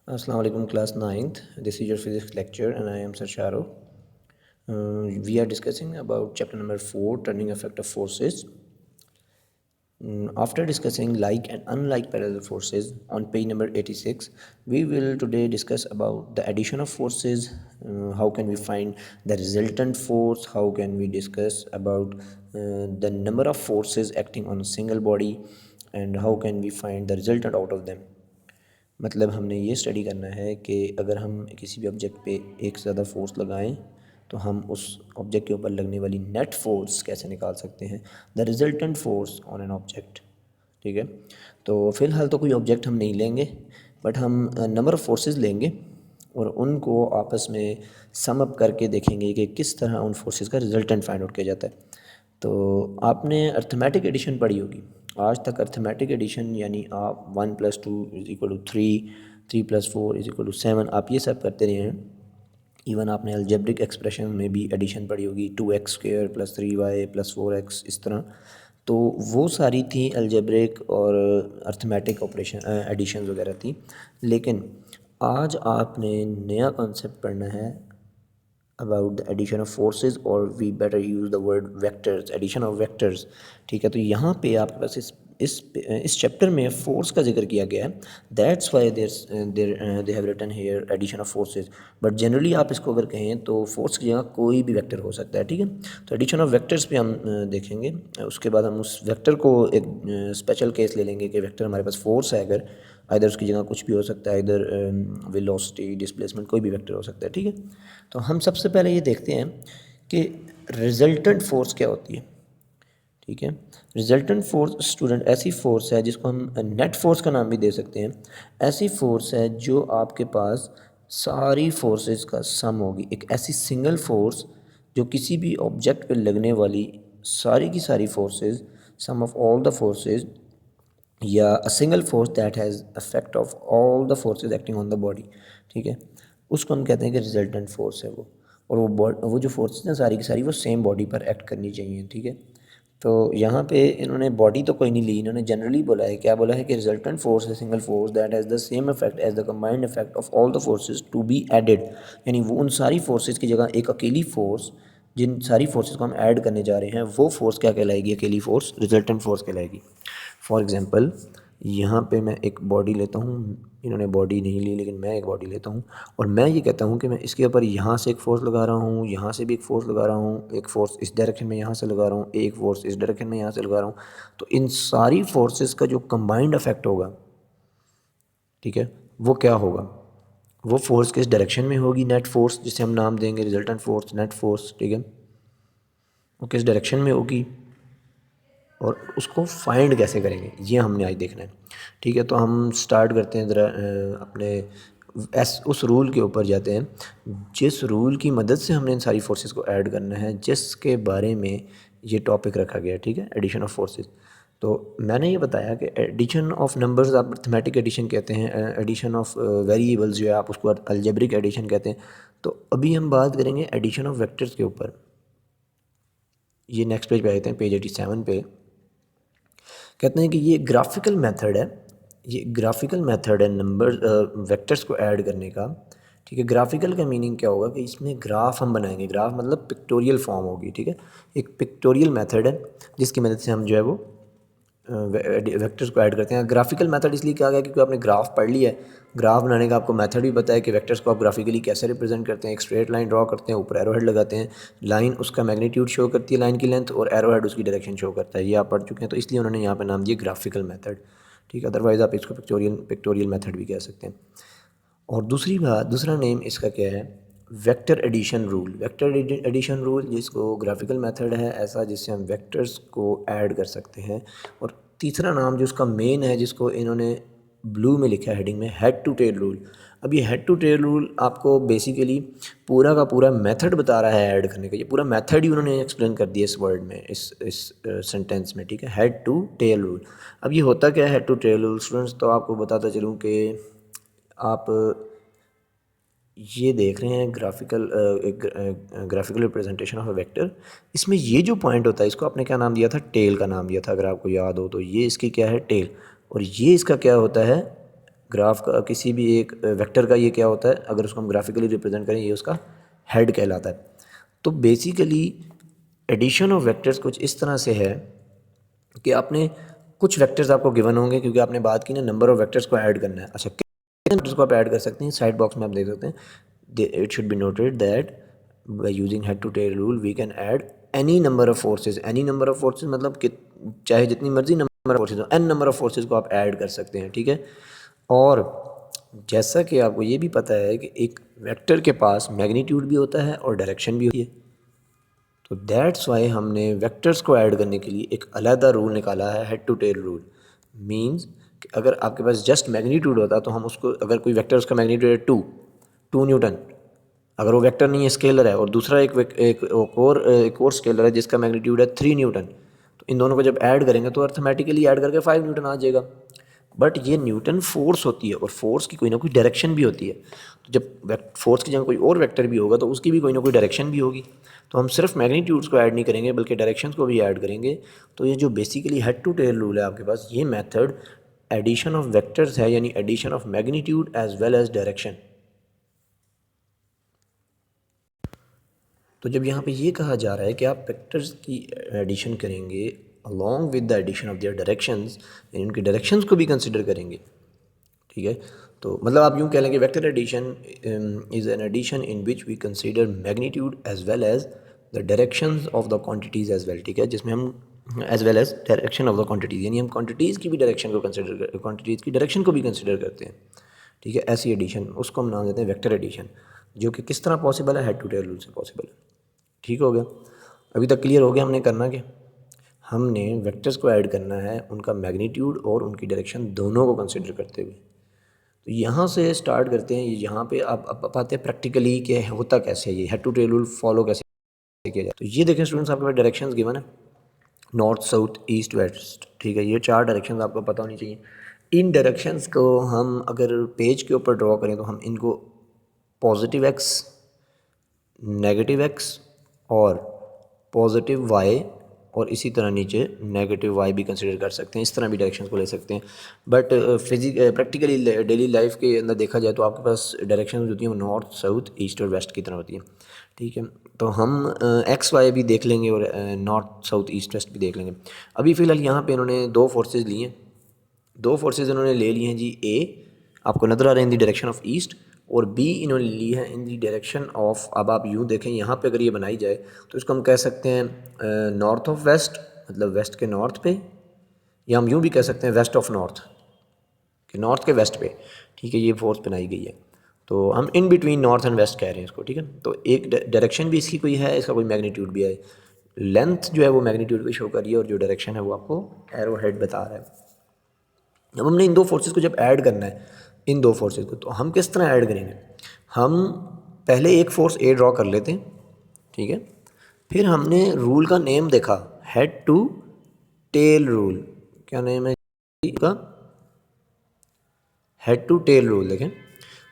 Assalamu alaikum class 9th. This is your physics lecture and I am Sir Sharo. We are discussing about chapter number 4, turning effect of forces. After discussing like and unlike parallel forces on page number 86, we will today discuss about the addition of forces, how can we find the resultant force, how can we discuss about the number of forces acting on a single body, and how can we find the resultant out of them. मतलब हमने ये study करना है कि अगर हम किसी भी ऑब्जेक्ट पे एक से ज़्यादा फोर्स लगाएं तो हम उस ऑब्जेक्ट के ऊपर लगने वाली नेट फोर्स कैसे निकाल सकते हैं, the resultant force on an object. ठीक है, तो फ़िलहाल तो कोई ऑब्जेक्ट हम नहीं लेंगे, बट हम नंबर ऑफ़ फोर्सेस लेंगे और उनको आपस में सम अप करके देखेंगे कि किस तरह उन फोर्सेस का रिजल्टेंट फाइंड आउट किया जाता है। तो आपने अर्थमेटिक एडिशन पढ़ी होगी। आज तक अर्थमेटिक एडिशन यानी आप 1+2=3, 3+4=7, आप ये सब करते रहे हैं। इवन आपने अलजेब्रिक एक्सप्रेशन में भी एडिशन पढ़ी होगी, 2x² + 3y + 4x, इस तरह। तो वो सारी थी अलजेब्रिक और अर्थमेटिक ऑपरेशन एडिशन वगैरह थी। लेकिन आज आपने नया कॉन्सेप्ट पढ़ना है about the addition of forces, or we better use the word vectors, addition of vectors। ठीक है, तो यहाँ पे आपके पास इस चैप्टर में फोर्स का जिक्र किया गया है। That's why they have written here addition of forces. But generally आप इसको अगर कहें तो फोर्स की जगह कोई भी वेक्टर हो सकता है। ठीक है, तो एडिशन ऑफ वेक्टर्स पे हम देखेंगे। उसके बाद हम उस वेक्टर को एक स्पेशल केस ले लेंगे कि वेक्टर हमारे पास फोर्स है, अगर इधर उसकी जगह कुछ भी हो सकता है, इधर वेलोसिटी, डिस्प्लेसमेंट, कोई भी वेक्टर हो सकता है। ठीक है, तो हम सबसे पहले ये देखते हैं कि रिजल्टेंट फोर्स क्या होती है। ठीक है, रिजल्टेंट फोर्स स्टूडेंट ऐसी फोर्स है जिसको हम नेट फोर्स का नाम भी दे सकते हैं। ऐसी फोर्स है जो आपके पास सारी फोर्सेस का सम होगी, एक ऐसी सिंगल फोर्स जो किसी भी ऑब्जेक्ट पे लगने वाली सारी की सारी forces, sum of all the forces, या a single force that has effect of all the forces acting on the body. ठीक है, उसको हम कहते हैं कि रिजल्टेंट फोर्स है वो। और वो जो फोर्सेस हैं सारी की सारी वो सेम बॉडी पर एक्ट करनी चाहिए। ठीक है, तो यहाँ पे इन्होंने बॉडी तो कोई नहीं ली, इन्होंने जनरली बोला है। क्या बोला है कि रिजल्टेंट फोर्स है single force that has the same effect as the combined effect of all the forces to be added. यानी वो उन सारी फोर्सेस की जगह एक अकेली फोर्स, जिन सारी फोर्सेस को हम ऐड करने जा रहे हैं, वो फोर्स क्या कहलाएगी? अकेली फोर्स रिजल्टेंट फोर्स कहलाएगी। फॉर एग्जांपल यहाँ पे मैं एक बॉडी लेता हूँ, इन्होंने बॉडी नहीं ली लेकिन मैं एक बॉडी लेता हूँ और मैं ये कहता हूँ कि मैं इसके ऊपर यहाँ से एक फ़ोर्स लगा रहा हूँ, यहाँ से भी एक फ़ोर्स लगा रहा हूँ, एक फ़ोर्स इस डायरेक्शन में यहाँ से लगा रहा हूँ, एक फ़ोर्स इस डायरेक्शन में यहाँ से लगा रहा हूँ। तो इन सारी फोर्सेस का जो कंबाइंड इफेक्ट होगा, ठीक है, वो क्या होगा? वो फोर्स किस डायरेक्शन में होगी? नेट फोर्स, जिसे हम नाम देंगे रिजल्टेंट फोर्स, नेट फोर्स। ठीक है, वो किस डायरेक्शन में होगी और उसको फाइंड कैसे करेंगे, ये हमने आज देखना है। ठीक है, तो हम स्टार्ट करते हैं ज़रा अपने उस रूल के ऊपर जाते हैं जिस रूल की मदद से हमने इन सारी फोर्सेस को ऐड करना है, जिसके बारे में ये टॉपिक रखा गया है। ठीक है, एडिशन ऑफ फोर्सेस। तो मैंने ये बताया कि एडिशन ऑफ नंबर्स आप अर्थमेटिक एडिशन कहते हैं, एडिशन ऑफ वेरिएबल्स जो है आप उसको अलजेब्रिक एडिशन कहते हैं। तो अभी हम बात करेंगे एडिशन ऑफ वेक्टर्स के ऊपर। ये नेक्स्ट पेज पे आते हैं, पेज 87 पे। कहते हैं कि ये ग्राफिकल मेथड है, ये ग्राफिकल मेथड है नंबर वेक्टर्स को ऐड करने का। ठीक है, ग्राफिकल का मीनिंग क्या होगा कि इसमें ग्राफ हम बनाएंगे। ग्राफ मतलब पिक्टोरियल फॉर्म होगी। ठीक है, एक पिक्टोरियल मेथड है जिसकी मदद से हम जो है वो वेक्टर्स को ऐड करते हैं। ग्राफिकल मेथड इसलिए कहा गया क्योंकि आपने ग्राफ पढ़ लिया है। ग्राफ बनाने का आपको मेथड भी पता है कि वेक्टर्स को आप ग्राफिकली कैसे रिप्रेजेंट करते हैं। एक स्ट्रेट लाइन ड्रॉ करते हैं, ऊपर एरो हेड लगाते हैं, लाइन उसका मैग्नीट्यूड शो करती है लाइन की लेंथ, और एरो हेड उसकी डायरेक्शन शो करता है। ये आप पढ़ चुके हैं, तो इसलिए उन्होंने यहाँ पे नाम दिया ग्राफिकल मेथड। ठीक है, अदरवाइज़ आप इसको पिक्टोरियल मेथड भी कह सकते हैं। और दूसरी बात, दूसरा नेम इसका क्या है? Vector addition rule. Vector addition rule जिसको ग्राफिकल मेथड है ऐसा, जिससे हम वेक्टर्स को ऐड कर सकते हैं। और तीसरा नाम जो उसका मेन है, जिसको इन्होंने ब्लू में लिखा है हेडिंग में, हेड टू टेल रूल। अब ये हेड टू टेल रूल आपको बेसिकली पूरा का पूरा मेथड बता रहा है ऐड करने का। ये पूरा मेथड ही उन्होंने एक्सप्लेन कर दिया इस वर्ड में, इस सेंटेंस में। ठीक है, हेड टू टेल रूल। अब ये होता क्या है head to tail rule students? तो आपको बताता चलूँ कि आप ये देख रहे हैं graphical representation of a vector. इसमें ये जो पॉइंट होता है इसको आपने क्या नाम दिया था? टेल का नाम दिया था, अगर आपको याद हो तो। ये इसकी क्या है? टेल। और ये इसका क्या होता है? ग्राफ का किसी भी एक वेक्टर का ये क्या होता है, अगर उसको हम ग्राफिकली रिप्रेजेंट करें, ये उसका हेड कहलाता है। तो बेसिकली एडिशन ऑफ वेक्टर्स कुछ इस तरह से है कि आपने कुछ वेक्टर्स आपको गिवन होंगे, क्योंकि आपने बात की ना नंबर ऑफ वेक्टर्स को ऐड करना है। अच्छा, कितने वेक्टर्स को आप ऐड कर सकते हैं, साइड बॉक्स में आप देख सकते हैं। It should be noted that by using head to tail rule we can add any number of forces. Any number of forces मतलब कि चाहे जितनी मर्जी नंबर ऑफ फोर्सेज हो, एन नंबर ऑफ फोर्सेज को आप ऐड कर सकते हैं, ठीक है। और जैसा कि आपको ये भी पता है कि एक वेक्टर के पास मैग्नीट्यूड भी होता है और डायरेक्शन भी होती है। तो दैट्स वाई हमने वेक्टर्स को ऐड करने के लिए एक अलहदा रूल निकाला है, head to tail rule. Means कि अगर आपके पास जस्ट मैग्नीट्यूड होता तो हम उसको, अगर कोई वेक्टर उसका मैग्नीट्यूड है 2 न्यूटन, अगर वो वेक्टर नहीं है स्केलर है, और दूसरा एक और स्केलर है जिसका मैग्नीट्यूड है 3 न्यूटन, तो इन दोनों को जब ऐड करेंगे तो अर्थमेटिकली ऐड करके 5 न्यूटन आ जाएगा। बट ये न्यूटन फोर्स होती है, और फोर्स की कोई ना कोई डायरेक्शन भी होती है। तो जब फोर्स की जगह कोई और वेक्टर भी होगा तो उसकी भी कोई ना कोई डायरेक्शन भी होगी। तो हम सिर्फ मैग्नीट्यूड्स को ऐड नहीं करेंगे बल्कि डायरेक्शंस को भी ऐड करेंगे। तो ये जो basically head to tail rule है आपके पास, ये मेथड एडिशन ऑफ वेक्टर्स है, यानी addition of magnitude as well as direction. तो जब यहाँ पे ये कहा जा रहा है कि आप वेक्टर्स की एडिशन करेंगे along with the addition of their directions, यानी उनके डायरेक्शंस को भी कंसिडर करेंगे, ठीक है। तो मतलब आप यूँ कह लें कि vector addition is an addition in which we consider magnitude as well as the directions of the quantities as well, ठीक है, जिसमें हम as well as direction of the quantities, यानी हम क्वांटिटीज़ की भी डायरेक्शन को कंसिडर, क्वांटिटीज़ की डायरेक्शन को भी कंसिडर करते हैं, ठीक है। ऐसी एडिशन, उसको हम नाम देते हैं वेक्टर एडिशन, जो कि किस तरह पॉसिबल है, हेड टू टेल रूल से पॉसिबल है। ठीक हो गया, अभी तक क्लियर हो गया हमने करना क्या। हमने वेक्टर्स को ऐड करना है उनका मैग्नीट्यूड और उनकी डायरेक्शन दोनों को कंसिडर करते हुए। तो यहाँ से स्टार्ट करते हैं। यहाँ पे आप आते हैं प्रैक्टिकली कि होता कैसे है, ये head to tail rule follow कैसे किया जाए। तो ये देखें स्टूडेंट्स, आपके पास डायरेक्शंस गिवन है, नॉर्थ साउथ ईस्ट वेस्ट, ठीक है। ये 4 डायरेक्शंस आपको पता होनी चाहिए। इन डायरेक्शंस को हम अगर पेज के ऊपर ड्रॉ करें तो हम इनको पॉजिटिव एक्स, नेगेटिव एक्स और पॉजिटिव वाई, और इसी तरह नीचे नेगेटिव वाई भी कंसिडर कर सकते हैं। इस तरह भी डायरेक्शन को ले सकते हैं। बट प्रैक्टिकली डेली लाइफ के अंदर देखा जाए तो आपके पास डायरेक्शन होती हैं वो नॉर्थ साउथ ईस्ट और वेस्ट की तरह होती है, ठीक है। तो हम एक्स वाई भी देख लेंगे और नॉर्थ साउथ ईस्ट वेस्ट भी देख लेंगे। अभी फ़िलहाल यहाँ पे इन्होंने 2 फोर्सेज लिए हैं, 2 फोर्सेज इन्होंने ले लिए हैं जी। ए आपको नज़र आ रहे हैं in the direction of east, और बी इन्होंने ली है इन दी डायरेक्शन ऑफ, अब आप यूँ देखें यहाँ पे अगर ये बनाई जाए तो इसको हम कह सकते हैं नॉर्थ ऑफ वेस्ट, मतलब वेस्ट के नॉर्थ पे, या हम यूँ भी कह सकते हैं वेस्ट ऑफ नॉर्थ, कि नॉर्थ के वेस्ट पे, ठीक है। ये फोर्स बनाई गई है, तो हम in between north and west कह रहे हैं इसको, ठीक है। तो एक डायरेक्शन भी इसकी कोई है, इसका कोई मैग्नीट्यूड भी है। लेंथ जो है वो मैग्नीट्यूड भी शो कर रही है, और जो डायरेक्शन है वो आपको एरो हेड बता रहा है। अब हमने इन 2 फोर्सेस को जब ऐड करना है, इन 2 फोर्सेस को, तो हम किस तरह ऐड करेंगे। हम पहले एक फोर्स ए ड्रॉ कर लेते हैं, ठीक है। फिर हमने रूल का नेम देखा, हेड टू टेल रूल। क्या नेम है इसका, हेड टू टेल रूल। देखें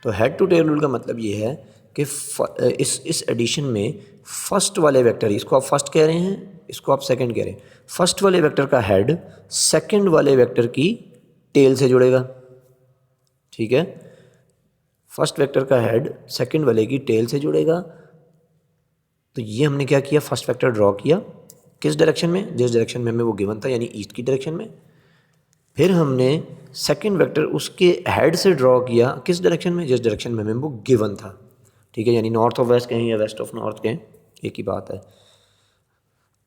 तो हेड टू टेल रूल का मतलब ये है कि इस एडिशन में फर्स्ट वाले वेक्टर, इसको आप फर्स्ट कह रहे हैं, इसको आप सेकंड कह रहे हैं, फर्स्ट वाले वेक्टर का हेड सेकंड वाले वेक्टर की टेल से जुड़ेगा, ठीक है। फर्स्ट वेक्टर का हेड सेकंड वाले की टेल से जुड़ेगा। तो ये हमने क्या किया, फर्स्ट वेक्टर ड्रॉ किया किस डायरेक्शन में, जिस डायरेक्शन में हमें वो गिवन था, यानी ईस्ट की डायरेक्शन में। फिर हमने सेकंड वेक्टर उसके हेड से ड्रॉ किया किस डायरेक्शन में, जिस डायरेक्शन में हमें वो गिवन था, ठीक है। यानी नॉर्थ ऑफ वेस्ट कहें या वेस्ट ऑफ नॉर्थ कहें, एक ही बात है।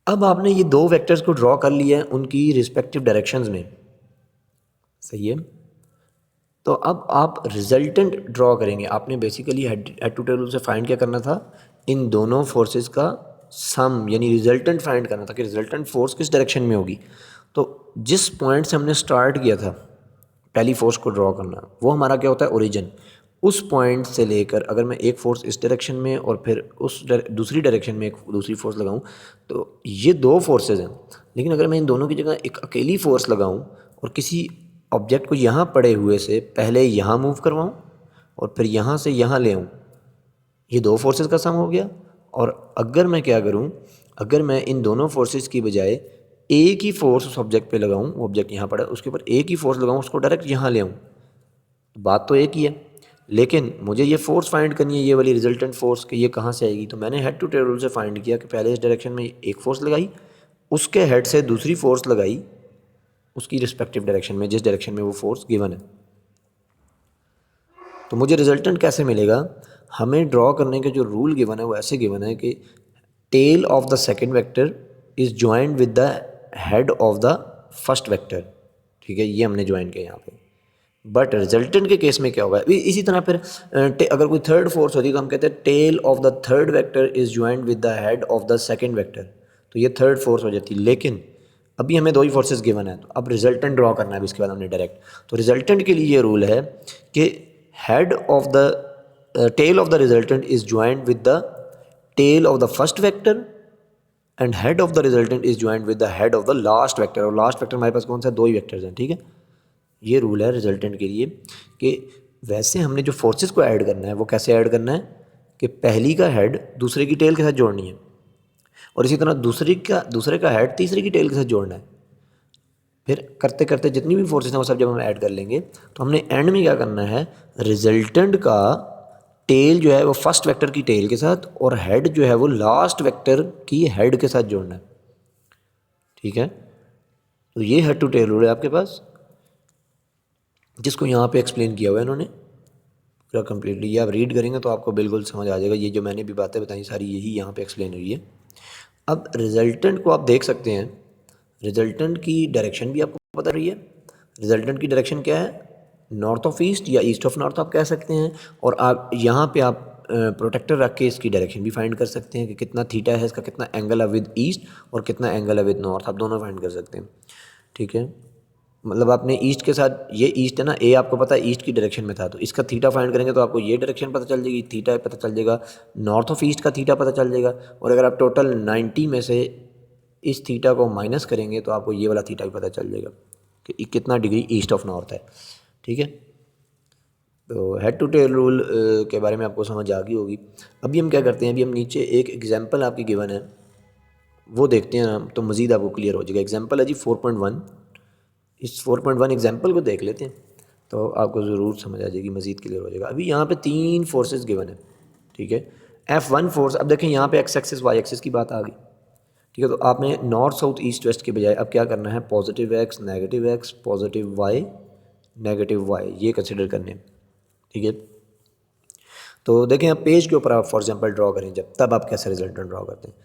अब आपने ये 2 वेक्टर्स को ड्रॉ कर लिया है उनकी रिस्पेक्टिव डायरेक्शंस में, सही है। तो अब आप रिजल्टेंट ड्रॉ करेंगे। आपने basically head to tail rule से फाइंड क्या करना था, इन दोनों फोर्सेस का सम, यानी रिजल्टेंट फाइंड करना था कि रिजल्टेंट फोर्स किस डायरेक्शन में होगी। तो जिस पॉइंट से हमने स्टार्ट किया था पहली फोर्स को ड्रॉ करना, वो हमारा क्या होता है, ओरिजिन। उस पॉइंट से लेकर अगर मैं एक फ़ोर्स इस डायरेक्शन में और फिर उस दूसरी डायरेक्शन में एक दूसरी फोर्स लगाऊं, तो ये 2 फोर्सेज हैं। लेकिन अगर मैं इन दोनों की जगह एक अकेली फ़ोर्स लगाऊं और किसी ऑब्जेक्ट को यहाँ पड़े हुए से पहले यहाँ मूव करवाऊँ और फिर यहाँ से यहाँ ले आऊँ, ये 2 फोर्सेस का सम हो गया। और अगर मैं क्या करूँ, अगर मैं इन दोनों फोर्सेस की बजाय एक ही फोर्स उस ऑब्जेक्ट पे लगाऊँ, वो ऑब्जेक्ट यहाँ पड़ा है उसके ऊपर एक ही फोर्स लगाऊँ, उसको डायरेक्ट यहाँ ले आऊँ, बात तो एक ही है, लेकिन मुझे ये फोर्स फाइंड करनी है, ये वाली रिजल्टेंट फोर्स कि ये कहाँ से आएगी। तो मैंने हेड टू टेल रूल से फाइंड किया कि पहले इस डायरेक्शन में एक फोर्स लगाई, उसके हेड से दूसरी फोर्स लगाई उसकी रिस्पेक्टिव डायरेक्शन में, जिस डायरेक्शन में वो फोर्स गिवन है। तो मुझे रिजल्टेंट कैसे मिलेगा, हमें ड्रॉ करने के जो रूल गिवन है वो ऐसे गिवन है कि tail of the second vector is joint with the head of the first vector. ठीक है, ये हमने ज्वाइन किया यहाँ पे। बट रिजल्टेंट के केस में क्या होगा, इसी तरह फिर अगर कोई थर्ड फोर्स होती है तो हम कहते हैं tail of the third vector is joint with the head of the second vector, तो ये थर्ड फोर्स हो जाती है। लेकिन अभी हमें दो ही फोर्सेस गिवन है, तो अब रिजल्टेंट ड्रॉ करना है इसके बाद हमने डायरेक्ट। तो रिजल्टेंट के लिए ये रूल है कि head of the tail of the resultant is joint with the tail of the first vector and head of the resultant is joint with the head of the last vector. और last vector हमारे पास कौन सा, दो ही vectors हैं। ठीक है, ये रूल है रिजल्टेंट के लिए कि वैसे हमने जो फोर्सेस को ऐड करना है वो कैसे ऐड करना है कि पहली का हेड दूसरे की टेल के साथ जोड़नी है, और इसी तरह दूसरे का हेड तीसरे की टेल के साथ जोड़ना है। फिर करते करते जितनी भी फोर्सेस हैं वो सब जब हम ऐड कर लेंगे तो हमने एंड में क्या करना है, रिजल्टेंट का टेल जो है वो फर्स्ट वेक्टर की टेल के साथ और हेड जो है वो लास्ट वेक्टर की हेड के साथ जोड़ना है। ठीक है, तो ये हेड टू टेल रूल है आपके पास, जिसको यहाँ पे एक्सप्लेन किया हुआ है इन्होंने पूरा कम्प्लीटली। ये आप रीड करेंगे तो आपको बिल्कुल समझ आ जाएगा, ये जो मैंने भी बातें बताई सारी यही यहाँ पे एक्सप्लेन हुई है। अब रिजल्टेंट को आप देख सकते हैं, रिजल्टेंट की डायरेक्शन भी आपको पता रही है। रिजल्टेंट की डायरेक्शन क्या है, नॉर्थ ऑफ ईस्ट या ईस्ट ऑफ नॉर्थ आप कह सकते हैं। और आप यहाँ पे आप प्रोटेक्टर रख के इसकी डायरेक्शन भी फाइंड कर सकते हैं कि कितना थीटा है इसका, कितना एंगल है विद ईस्ट और कितना एंगल है विद नॉर्थ, आप दोनों फाइंड कर सकते हैं। ठीक है, मतलब आपने ईस्ट के साथ, ये ईस्ट है ना, ए आपको पता है ईस्ट की डायरेक्शन में था, तो इसका थीटा फाइंड करेंगे तो आपको ये डायरेक्शन पता चल जाएगी, थीटा पता चल जाएगा, नॉर्थ ऑफ ईस्ट का थीटा पता चल जाएगा। और अगर आप टोटल 90 में से इस थीटा को माइनस करेंगे तो आपको ये वाला थीटा भी पता चल जाएगा कि कितना डिग्री ईस्ट ऑफ नॉर्थ है। ठीक है, तो हेड टू टेल रूल के बारे में आपको समझ आ गई होगी। अभी हम क्या करते हैं, अभी हम नीचे एक एग्जांपल आपकी गिवन है वो देखते हैं हम, तो मज़ीद आपको क्लियर हो जाएगा। एग्जांपल है जी 4.1, इस 4.1 एग्जांपल को देख लेते हैं तो आपको ज़रूर समझ आ जाएगी, मज़ीद क्लियर हो जाएगा। अभी यहाँ पे तीन फोर्सेस गिवन है। ठीक है, F1 फोर्स, अब देखें यहाँ पे एक्स एक्सिस वाई एक्सिस की बात आ गई। ठीक है, तो आपने नॉर्थ साउथ ईस्ट वेस्ट के बजाय अब क्या करना है, positive x negative x positive y negative y, ये कंसिडर करने हैं। ठीक है, तो देखें अब पेज के ऊपर आप फॉर एग्जांपल ड्रॉ करें जब, तब आप कैसे रिजल्टेंट ड्रॉ करते हैं,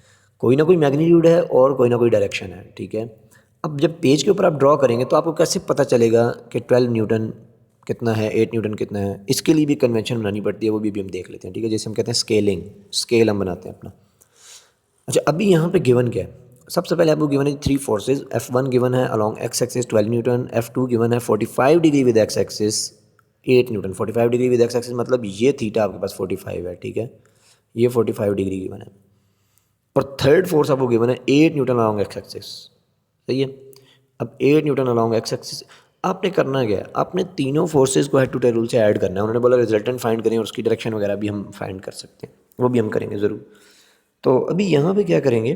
कोई ना कोई मैग्नीट्यूड है और कोई ना कोई डायरेक्शन है। ठीक है, अब जब पेज के ऊपर आप ड्रॉ करेंगे तो आपको कैसे पता चलेगा कि 12 न्यूटन कितना है, 8 न्यूटन कितना है, इसके लिए भी कन्वेंशन बनानी पड़ती है, वो भी हम देख लेते हैं। ठीक है, जैसे हम कहते हैं स्केलिंग, स्केल हम बनाते हैं अपना। अच्छा, अभी यहाँ पे गिवन क्या है, सबसे पहले आपको गिवन है 3 फोर्सेज। F1 गिवन है along x axis 12 Newton, F2 given है 45 degree with x axis 8 Newton. 45 degree with x axis मतलब ये थीटा आपके पास 45 है। ठीक है, ये 45 डिग्री गिवन है। और थर्ड फोर्स आपको गिवन है 8 न्यूटन अलॉन्ग एक्स एक्सिस। सही है, अब 8 न्यूटन अलॉन्ग एक्स एक्सिस आपने करना क्या है, आपने तीनों फोर्सेज को हेड टू टेल रूल से ऐड करना है। उन्होंने बोला रिजल्टेंट फाइंड करें और उसकी डायरेक्शन वगैरह भी हम फाइंड कर सकते हैं, वो भी हम करेंगे ज़रूर। तो अभी यहाँ पे क्या करेंगे,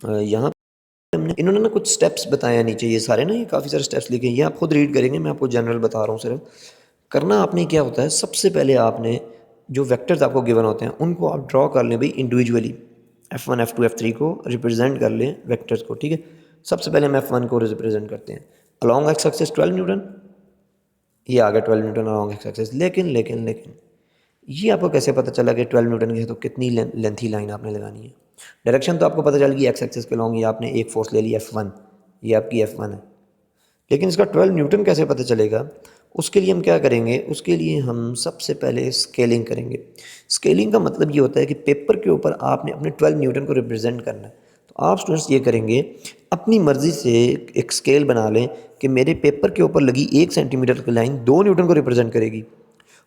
यहाँ पे हमने, इन्होंने ना कुछ स्टेप्स बताए हैं नीचे, ये सारे ना, ये काफ़ी सारे स्टेप्स लिखे हैं, ये आप खुद रीड करेंगे, मैं आपको जनरल बता रहा हूँ सिर्फ। करना आपने क्या होता है, सबसे पहले आपने जो वेक्टर्स आपको गिवन होते हैं उनको आप ड्रॉ कर लें भाई इंडिविजुअली, F1 F2 F3 को रिप्रेजेंट कर लें वेक्टर्स को। ठीक है, सबसे पहले हम F1 को रिप्रेजेंट करते हैं अलॉन्ग एक्स एक्सिस 12 न्यूटन, ये आ गया 12 न्यूटन अलॉन्ग एक्स एक्सिस। लेकिन लेकिन लेकिन ये आपको कैसे पता चला कि 12 न्यूटन की है, तो कितनी लेंथी लाइन आपने लगानी है। डायरेक्शन तो आपको पता चल गई एक्स एक्सिस के लॉन्ग, ये आपने एक फोर्स ले ली F1, ये आपकी F1 है। लेकिन इसका 12 न्यूटन कैसे पता चलेगा, उसके लिए हम क्या करेंगे, उसके लिए हम सबसे पहले स्केलिंग करेंगे। स्केलिंग का मतलब ये होता है कि पेपर के ऊपर आपने अपने 12 न्यूटन को रिप्रेजेंट करना है। तो आप स्टूडेंट्स ये करेंगे, अपनी मर्ज़ी से एक स्केल बना लें कि मेरे पेपर के ऊपर लगी 1 सेंटीमीटर की लाइन 2 न्यूटन को रिप्रेजेंट करेगी।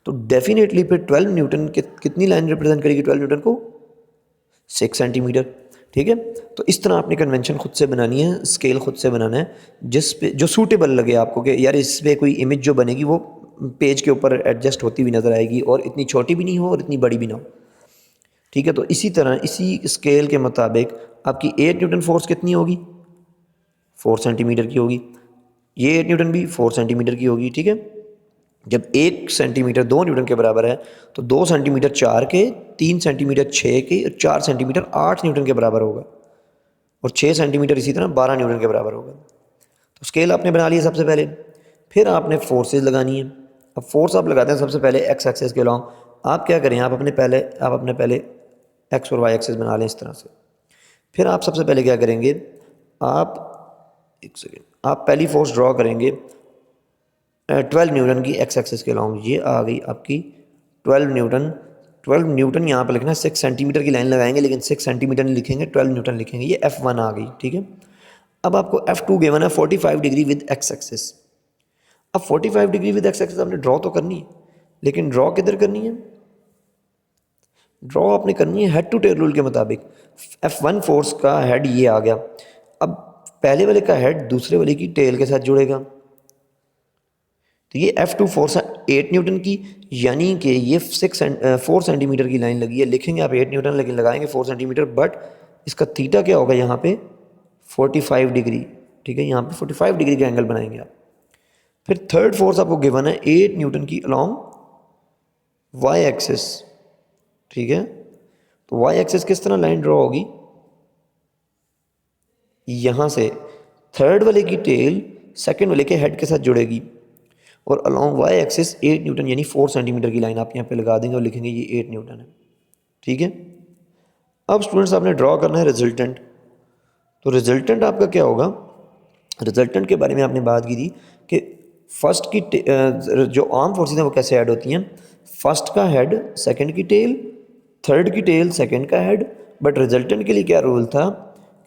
तो डेफिनेटली फिर 12 न्यूटन कितनी लाइन रिप्रेजेंट करेगी 12 न्यूटन को, 6 सेंटीमीटर। ठीक है, तो इस तरह आपने कन्वेंशन खुद से बनानी है, स्केल खुद से बनाना है, जिस पे जो सूटेबल लगे आपको कि यार इस पर कोई इमेज जो बनेगी वो पेज के ऊपर एडजस्ट होती हुई नज़र आएगी और इतनी छोटी भी नहीं हो और इतनी बड़ी भी ना हो। ठीक है, तो इसी तरह इसी स्केल के मुताबिक आपकी 8 न्यूटन फोर्स कितनी होगी, 4 सेंटीमीटर की होगी, ये 8 न्यूटन भी 4 सेंटीमीटर की होगी। ठीक है, जब 1 सेंटीमीटर 2 न्यूटन के बराबर है तो 2 सेंटीमीटर 4 के, 3 सेंटीमीटर 6 के और 4 सेंटीमीटर 8 न्यूटन के बराबर होगा, और 6 सेंटीमीटर इसी तरह 12 न्यूटन के बराबर होगा। तो स्केल आपने बना लिया सबसे पहले। फिर आपने फोर्सेज लगानी है। अब फोर्स आप लगाते हैं सबसे पहले एक्स एक्सेस के अलॉन्ग। आप क्या करें, आप अपने पहले एक्स और वाई एक्सेस बना लें इस तरह से। फिर आप सबसे पहले क्या करेंगे, आप पहली फोर्स ड्रॉ करेंगे 12 न्यूटन की एक्स एक्सेस के अलॉन्ग। ये आ गई आपकी 12 न्यूटन यहाँ पर लिखना है। 6 सेंटीमीटर की लाइन लगाएंगे, लेकिन 6 सेंटीमीटर नहीं लिखेंगे, 12 न्यूटन लिखेंगे। ये F1 आ गई, ठीक है। अब आपको F2 गिवन है 45 डिग्री विद एक्स एक्सेस। अब 45 डिग्री विद एक्स एक्सेस आपने ड्रॉ तो करनी है, लेकिन ड्रॉ किधर करनी है, ड्रॉ आपने करनी है हेड टू टेल रूल के मुताबिक। F1 फोर्स का हेड ये आ गया। अब पहले वाले का हेड दूसरे वाले की टेल के साथ जुड़ेगा, तो ये F2 फोर्स है 8 न्यूटन की, यानी कि ये 4 सेंटीमीटर की लाइन लगी है। लिखेंगे आप 8 न्यूटन, लेकिन लगाएंगे 4 सेंटीमीटर, बट इसका थीटा क्या होगा यहाँ पे 45 डिग्री, ठीक है। यहाँ पे 45 डिग्री का एंगल बनाएंगे आप। फिर थर्ड फोर्स आपको गिवन है 8 न्यूटन की अलॉन्ग वाई एक्सिस, ठीक है। तो वाई एक्सिस किस तरह लाइन ड्रॉ होगी, यहाँ से थर्ड वाले की टेल सेकंड वाले के हेड के साथ जुड़ेगी, और अलॉन्ग वाई एक्सिस 8 न्यूटन यानी 4 सेंटीमीटर की लाइन आप यहाँ पे लगा देंगे और लिखेंगे ये 8 न्यूटन है, ठीक है। अब स्टूडेंट्स आपने ड्रॉ करना है रिजल्टेंट। तो रिजल्टेंट आपका क्या होगा, रिजल्टेंट के बारे में आपने बात की थी कि फर्स्ट की जो आर्म फोर्सेस हैं वो कैसे ऐड होती हैं। फर्स्ट का हेड सेकंड की टेल, थर्ड की टेल सेकंड का हेड। बट रिजल्टेंट के लिए क्या रूल था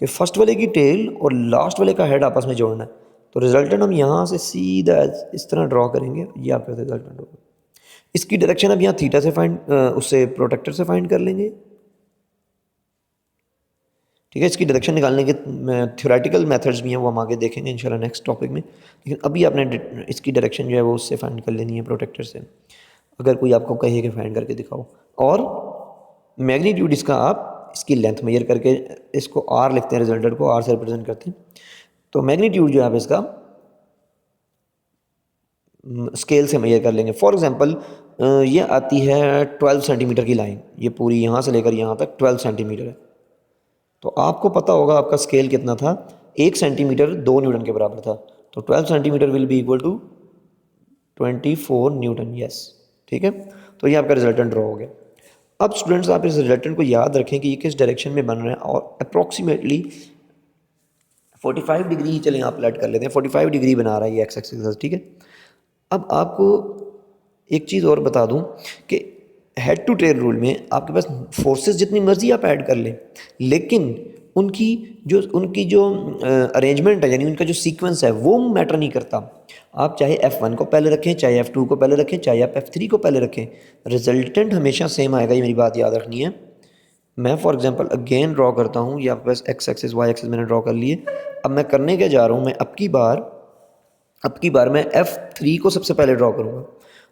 कि फर्स्ट वाले की टेल और लास्ट वाले का हेड आपस में जोड़ना है। तो रिजल्टेंट हम यहाँ से सीधा इस तरह ड्रॉ करेंगे, ये आपका रिजल्टेंट होगा। इसकी डायरेक्शन अब यहाँ थीटा से उससे प्रोटेक्टर से फाइंड कर लेंगे, ठीक है। इसकी डायरेक्शन निकालने के थ्योरेटिकल मेथड्स भी हैं, वो हम आगे देखेंगे इंशाल्लाह नेक्स्ट टॉपिक में। लेकिन अभी आपने इसकी डायरेक्शन जो है वो उससे फाइंड कर लेनी है, प्रोटेक्टर से। अगर कोई आपको कहे कि फाइंड करके दिखाओ, और मैग्नीट्यूड इसका आप इसकी लेंथ मेजर करके, इसको आर लिखते हैं, रिजल्टेंट को आर से रिप्रेजेंट करते हैं। तो मैग्नीट्यूड जो है आप इसका स्केल से मेजर कर लेंगे। फॉर एग्जांपल ये आती है 12 सेंटीमीटर की लाइन, ये पूरी यहाँ से लेकर यहाँ तक 12 सेंटीमीटर है। तो आपको पता होगा आपका स्केल कितना था, 1 सेंटीमीटर 2 न्यूटन के बराबर था। तो 12 centimetre will be equal to 24 newton, yes, ठीक है। तो ये आपका रिजल्टेंट ड्रॉ हो गया। अब स्टूडेंट्स आप इस रिजल्टेंट को याद रखें कि ये किस डायरेक्शन में बन रहा है, और अप्रॉक्सीमेटली 45 डिग्री ही चलें आप प्लॉट कर लेते हैं, 45 डिग्री बना रहा है ये एक्स एक्सिस के साथ, ठीक है। अब आपको एक चीज़ और बता दूं कि हेड टू टेल रूल में आपके पास फोर्सेस जितनी मर्जी आप ऐड कर लें, लेकिन उनकी जो अरेंजमेंट है, यानी उनका जो सीक्वेंस है वो मैटर नहीं करता। आप चाहे F1 को पहले रखें, चाहे F2 को पहले रखें, चाहे आप F3 को पहले रखें, रिजल्टेंट हमेशा सेम आएगा। ये मेरी बात याद रखनी है। मैं फॉर एग्जांपल अगेन ड्रॉ करता हूँ, ये आपके पास एक्स एक्सिस वाई एक्सिस मैंने ड्रॉ कर लिए। अब मैं करने क्या जा रहा हूँ, मैं अब की बार मैं F3 को सबसे पहले ड्रॉ करूँगा।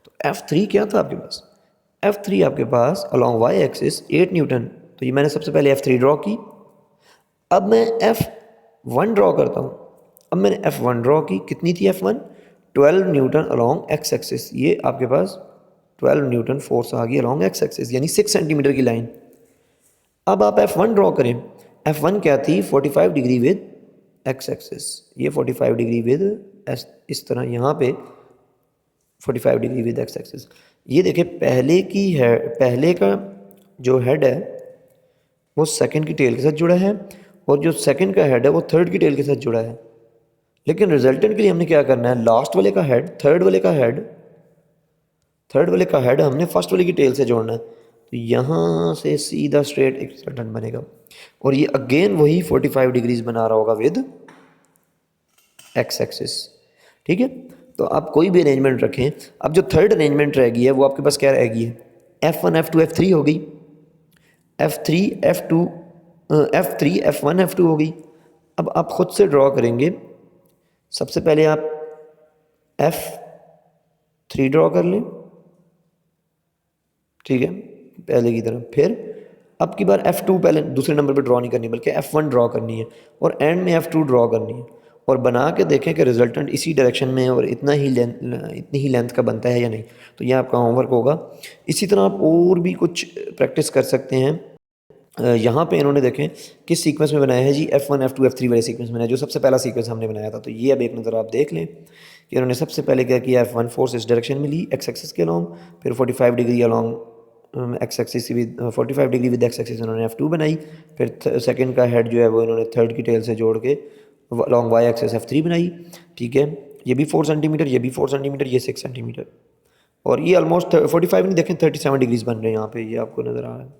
तो F3 क्या था आपके पास, F3 आपके पास अलॉन्ग वाई एक्सिस 8 न्यूटन। तो ये मैंने सबसे पहले F3 ड्रॉ की। अब मैं F1 ड्रॉ करता हूँ। अब मैंने F1 ड्रॉ की, कितनी थी F1, 12 Newton along x axis. ये आपके पास 12 न्यूटन फोर्स आ गई अलॉन्ग एक्स एक्सिस, यानी 6 सेंटीमीटर की लाइन। अब आप F1 ड्रॉ करें। F1 क्या थी, 45 डिग्री विद एक्स एक्सिस। ये 45 डिग्री विद इस तरह यहाँ पे 45 डिग्री विद एक्स एक्सिस। ये देखें, पहले का जो हेड है वो सेकंड की टेल के साथ जुड़ा है, और जो सेकंड का हेड है वो थर्ड की टेल के साथ जुड़ा है। लेकिन रिजल्टेंट के लिए हमने क्या करना है, लास्ट वाले का हेड थर्ड वाले का हेड हमने फर्स्ट वाले की टेल से जोड़ना है। तो यहाँ से सीधा स्ट्रेट एक रिजल्टेंट बनेगा, और ये अगेन वही 45 डिग्रीज बना रहा होगा विद एक्स एक्सिस, ठीक है। तो आप कोई भी अरेंजमेंट रखें। अब जो थर्ड अरेंजमेंट रहेगी है वो आपके पास क्या रहेगी है, F1 F2 F3 हो गई, F3 F1 F2 हो गई। अब आप खुद से ड्रॉ करेंगे। सबसे पहले आप F3 ड्रॉ कर लें, ठीक है, पहले की तरह। फिर अब की बार F2 पहले दूसरे नंबर पे ड्रॉ नहीं करनी, बल्कि F1 ड्रॉ करनी है, और एंड में F2 ड्रॉ करनी है। और बना के देखें कि रिजल्टेंट इसी डायरेक्शन में और इतनी ही लेंथ का बनता है या नहीं। तो ये आपका होमवर्क होगा। इसी तरह आप और भी कुछ प्रैक्टिस कर सकते हैं। यहाँ पे इन्होंने देखें किस सीक्वेंस में बनाया है जी, F1 F2 F3 वाले सीक्वेंस में बनाया, जो सबसे पहला सीक्वेंस हमने बनाया था। तो ये अब एक नज़र आप देख लें कि इन्होंने सबसे पहले क्या किया, F1 फोर्स इस डायरेक्शन में ली एक्स एक्सिस के अलॉन्ग, फिर 45 degree along x axis with 45 degree with x axis इन्होंने F2 बनाई। फिर सेकंड का हेड जो है वो इन्होंने थर्ड की टेल से जोड़ के अलॉन्ग वाई एक्सिस F3 बनाई। ठीक है, ये भी 4 सेंटीमीटर, ये भी 4 सेंटीमीटर, ये 6 सेंटीमीटर, और ये ऑलमोस्ट 45 नहीं देखें 37 डिग्रीज बन रहे हैं यहाँ पे, ये आपको नज़र आ रहा है,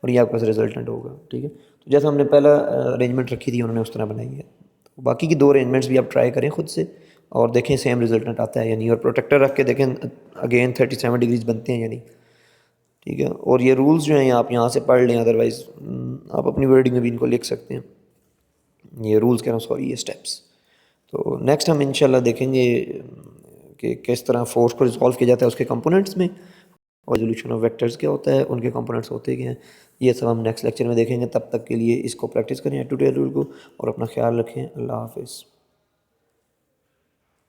और ये आपका रिजल्टेंट होगा। ठीक है, तो जैसा हमने पहला अरेंजमेंट रखी थी उन्होंने उस तरह बनाई है। तो बाकी की 2 अरेंजमेंट्स भी आप ट्राई करें खुद से और देखें सेम रिजल्टेंट आता है या नहीं, और प्रोटेक्टर रख के देखें अगेन 37 डिग्रीज बनते हैं या नहीं। ठीक है, और ये रूल्स जो हैं आप यहाँ से पढ़ लें, अदरवाइज़ आप अपनी वर्डिंग में भी इनको लिख सकते हैं। ये रूल्स कह रहा हूँ, सॉरी, ये स्टेप्स। तो नेक्स्ट हम इंशाल्लाह देखेंगे कि किस तरह फोर्स को रिजॉल्व किया जाता है उसके कंपोनेंट्स में, और रेजोल्यूशन ऑफ वेक्टर्स क्या होता है, उनके कंपोनेंट्स होते क्या हैं, ये सब हम नेक्स्ट लेक्चर में देखेंगे। तब तक के लिए इसको प्रैक्टिस करें ट्यूटोरियल रूल को, और अपना ख्याल रखें। अल्लाह हाफिज़।